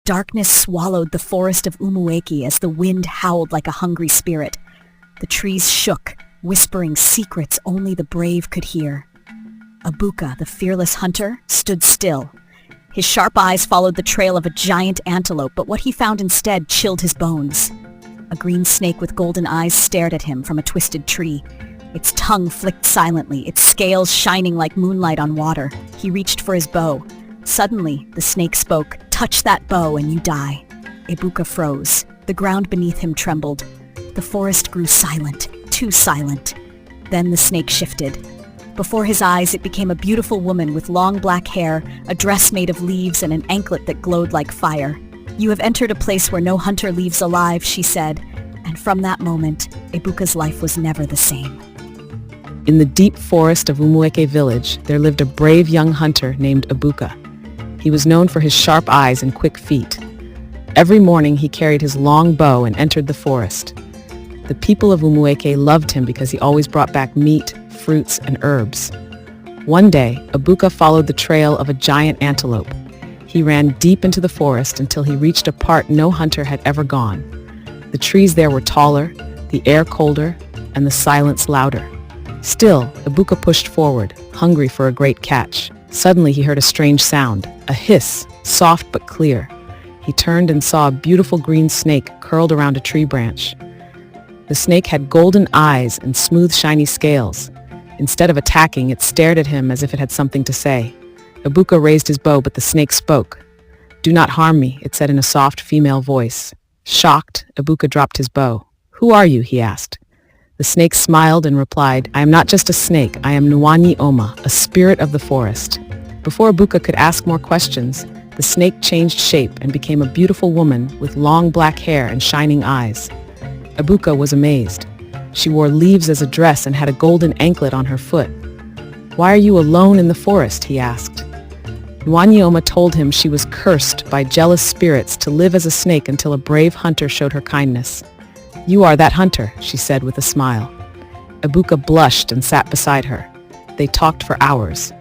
Darkness swallowed the forest of Umueki as the wind howled like a hungry spirit. The trees shook, whispering secrets only the brave could hear. Ebuka, the fearless hunter, stood still. His sharp eyes followed the trail of a giant antelope, but what he found instead chilled his bones. A green snake with golden eyes stared at him from a twisted tree. Its tongue flicked silently, its scales shining like moonlight on water. He reached for his bow. Suddenly, the snake spoke, "Touch that bow and you die." Ebuka froze. The ground beneath him trembled. The forest grew silent, too silent. Then the snake shifted. Before his eyes, it became a beautiful woman with long black hair, a dress made of leaves, and an anklet that glowed like fire. "You have entered a place where no hunter leaves alive," she said, and from that moment, Ebuka's life was never the same. In the deep forest of Umueke village, there lived a brave young hunter named Ebuka. He was known for his sharp eyes and quick feet. Every morning he carried his long bow and entered the forest. The people of Umueke loved him because he always brought back meat, fruits, and herbs. One day, Ebuka followed the trail of a giant antelope. He ran deep into the forest until he reached a part no hunter had ever gone. The trees there were taller, the air colder, and the silence louder. Still, Ebuka pushed forward, hungry for a great catch. Suddenly he heard a strange sound, a hiss, soft but clear. He turned and saw a beautiful green snake curled around a tree branch. The snake had golden eyes and smooth, shiny scales. Instead of attacking, it stared at him as if it had something to say. Ebuka raised his bow, but the snake spoke. "Do not harm me," it said in a soft female voice. Shocked, Ebuka dropped his bow. "Who are you?" he asked. The snake smiled and replied, "I am not just a snake, I am Nwanyi Oma, a spirit of the forest." Before Ebuka could ask more questions, the snake changed shape and became a beautiful woman with long black hair and shining eyes. Ebuka was amazed. She wore leaves as a dress and had a golden anklet on her foot. "Why are you alone in the forest?" he asked. Nwanyi Oma told him she was cursed by jealous spirits to live as a snake until a brave hunter showed her kindness. "You are that hunter," she said with a smile. Ebuka blushed and sat beside her. They talked for hours.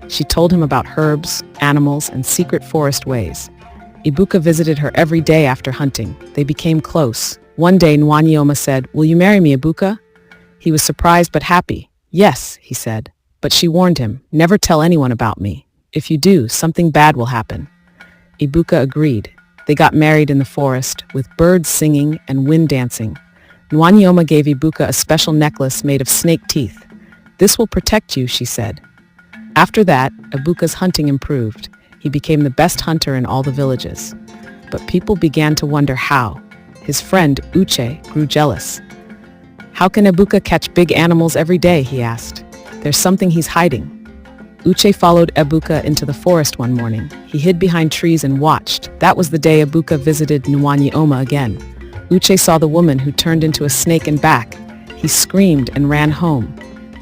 She told him about herbs, animals, and secret forest ways. Ebuka visited her every day after hunting. They became close. One day, Nwanyi Oma said, "Will you marry me, Ebuka?" He was surprised but happy. "Yes," he said. But she warned him, "Never tell anyone about me. If you do, something bad will happen." Ebuka agreed. They got married in the forest, with birds singing and wind dancing. Nwanyi Oma gave Ebuka a special necklace made of snake teeth. "This will protect you," she said. After that, Ebuka's hunting improved. He became the best hunter in all the villages. But people began to wonder how. His friend, Uche, grew jealous. "How can Ebuka catch big animals every day?" he asked. "There's something he's hiding." Uche followed Ebuka into the forest one morning. He hid behind trees and watched. That was the day Ebuka visited Nwanyi Oma again. Uche saw the woman who turned into a snake and back. He screamed and ran home.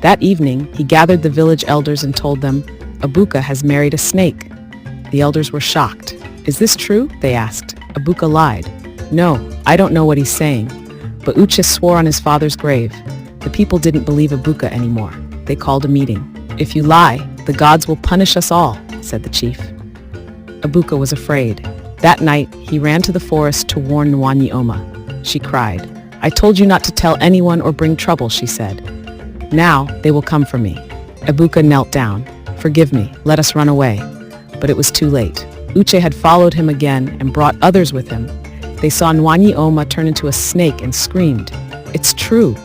That evening, he gathered the village elders and told them, "Ebuka has married a snake." The elders were shocked. "Is this true?" they asked. Ebuka lied. "No, I don't know what he's saying." But Uche swore on his father's grave. The people didn't believe Ebuka anymore. They called a meeting. "If you lie, the gods will punish us all," said the chief. Ebuka was afraid. That night, he ran to the forest to warn Nwanyi Oma. She cried. "I told you not to tell anyone or bring trouble," she said. "Now they will come for me." Ebuka knelt down. "Forgive me, let us run away." But it was too late. Uche had followed him again and brought others with him. They saw Nwanyi Oma turn into a snake and screamed. "It's true!"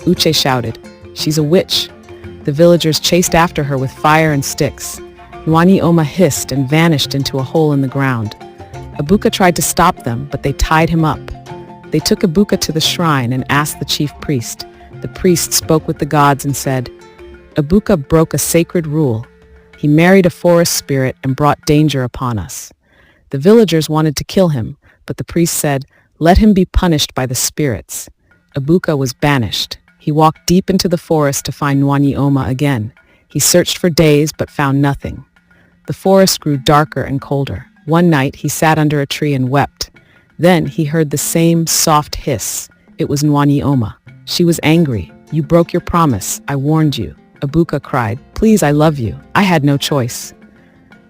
Uche shouted. "She's a witch." The villagers chased after her with fire and sticks. Nwanyi Oma hissed and vanished into a hole in the ground. Ebuka tried to stop them, but they tied him up. They took Ebuka to the shrine and asked the chief priest. The priest spoke with the gods and said, "Ebuka broke a sacred rule. He married a forest spirit and brought danger upon us." The villagers wanted to kill him, but the priest said, "Let him be punished by the spirits." Ebuka was banished. He walked deep into the forest to find Nwanyi Oma again. He searched for days but found nothing. The forest grew darker and colder. One night he sat under a tree and wept. Then he heard the same soft hiss. It was Nwanyi Oma. She was angry. "You broke your promise. I warned you." Ebuka cried, "Please, I love you. I had no choice."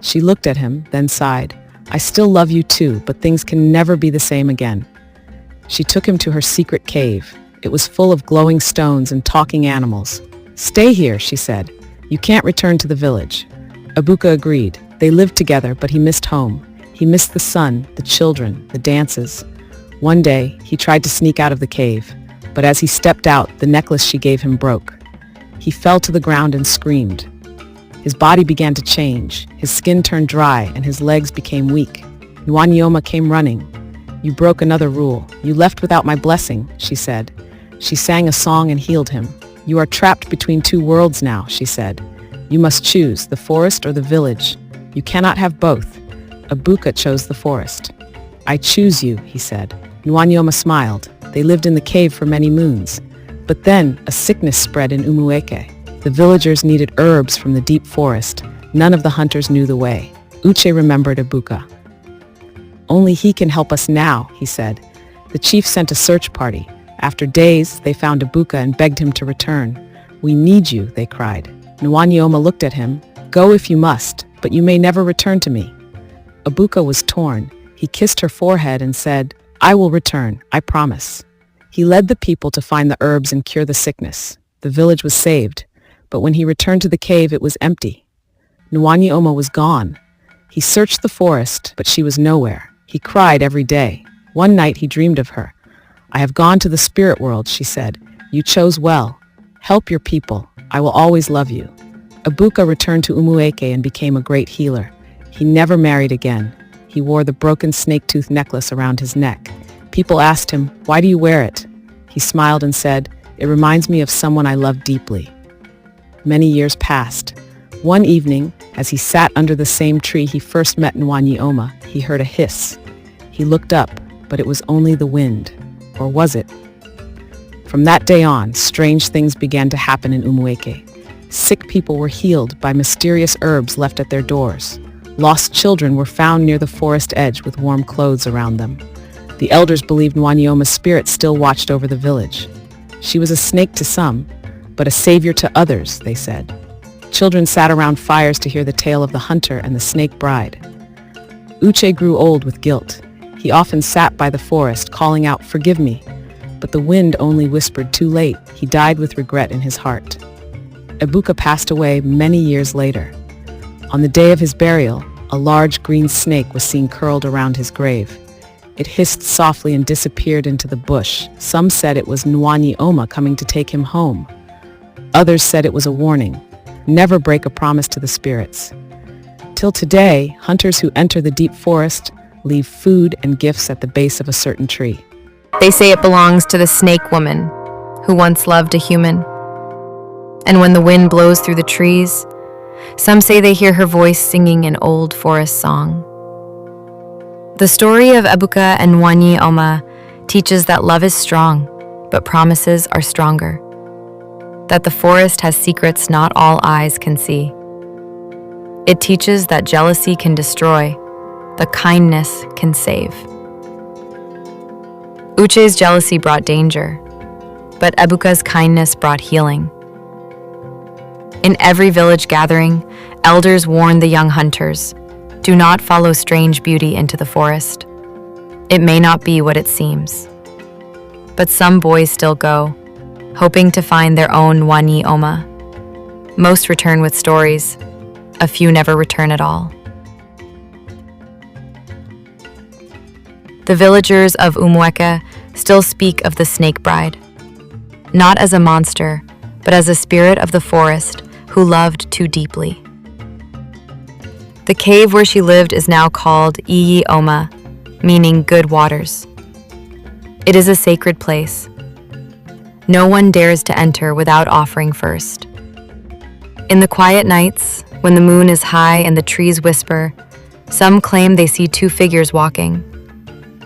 She looked at him, then sighed. I still love you too, but things can never be the same again. She took him to her secret cave. It was full of glowing stones and talking animals. Stay here, she said. You can't return to the village. Ebuka agreed. They lived together, but he missed home. He missed the sun, the children, the dances. One day, he tried to sneak out of the cave, but as he stepped out, the necklace she gave him broke. He fell to the ground and screamed. His body began to change. His skin turned dry and his legs became weak. Nwanyoma came running. You broke another rule. You left without my blessing, she said. She sang a song and healed him. You are trapped between two worlds now, she said. You must choose, the forest or the village. You cannot have both. Ebuka chose the forest. I choose you, he said. Nwanyoma smiled. They lived in the cave for many moons. But then, a sickness spread in Umueke. The villagers needed herbs from the deep forest. None of the hunters knew the way. Uche remembered Ebuka. Only he can help us now, he said. The chief sent a search party. After days, they found Ebuka and begged him to return. We need you, they cried. Nwanyoma looked at him. Go if you must, but you may never return to me. Ebuka was torn. He kissed her forehead and said, I will return, I promise. He led the people to find the herbs and cure the sickness. The village was saved, but when he returned to the cave, it was empty. Nwanyoma was gone. He searched the forest, but she was nowhere. He cried every day. One night he dreamed of her. I have gone to the spirit world, she said. You chose well. Help your people. I will always love you. Ebuka returned to Umueke and became a great healer. He never married again. He wore the broken snake-tooth necklace around his neck. People asked him, why do you wear it? He smiled and said, it reminds me of someone I love deeply. Many years passed. One evening, as he sat under the same tree he first met Nwanyoma, he heard a hiss. He looked up, but it was only the wind. Or was it? From that day on, strange things began to happen in Umueke. Sick people were healed by mysterious herbs left at their doors. Lost children were found near the forest edge with warm clothes around them. The elders believed Nwanyoma's spirit still watched over the village. She was a snake to some, but a savior to others, they said. Children sat around fires to hear the tale of the hunter and the snake bride. Uche grew old with guilt. He often sat by the forest, calling out, forgive me. But the wind only whispered too late. He died with regret in his heart. Ebuka passed away many years later. On the day of his burial, a large green snake was seen curled around his grave. It hissed softly and disappeared into the bush. Some said it was Nwanyoma coming to take him home. Others said it was a warning. Never break a promise to the spirits. Till today, hunters who enter the deep forest leave food and gifts at the base of a certain tree. They say it belongs to the snake woman who once loved a human. And when the wind blows through the trees, some say they hear her voice singing an old forest song. The story of Ebuka and Nwanyoma teaches that love is strong, but promises are stronger. That the forest has secrets not all eyes can see. It teaches that jealousy can destroy, but kindness can save. Uche's jealousy brought danger, but Ebuka's kindness brought healing. In every village gathering, elders warn the young hunters, do not follow strange beauty into the forest. It may not be what it seems. But some boys still go, hoping to find their own Nwanyoma. Most return with stories. A few never return at all. The villagers of Umueke still speak of the snake bride, not as a monster, but as a spirit of the forest who loved too deeply. The cave where she lived is now called Iyi Oma, meaning good waters. It is a sacred place. No one dares to enter without offering first. In the quiet nights, when the moon is high and the trees whisper, some claim they see two figures walking,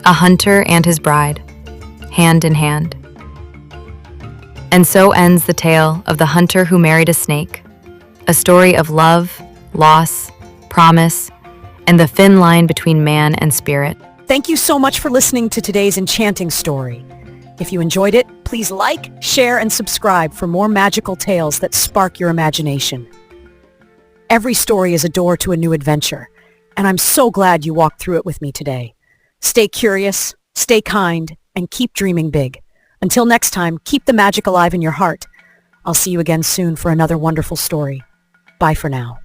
a hunter and his bride, hand in hand. And so ends the tale of the hunter who married a snake, a story of love, loss, promise, and the thin line between man and spirit. Thank you so much for listening to today's enchanting story. If you enjoyed it, please like, share, and subscribe for more magical tales that spark your imagination. Every story is a door to a new adventure, and I'm so glad you walked through it with me today. Stay curious, stay kind, and keep dreaming big. Until next time, keep the magic alive in your heart. I'll see you again soon for another wonderful story. Bye for now.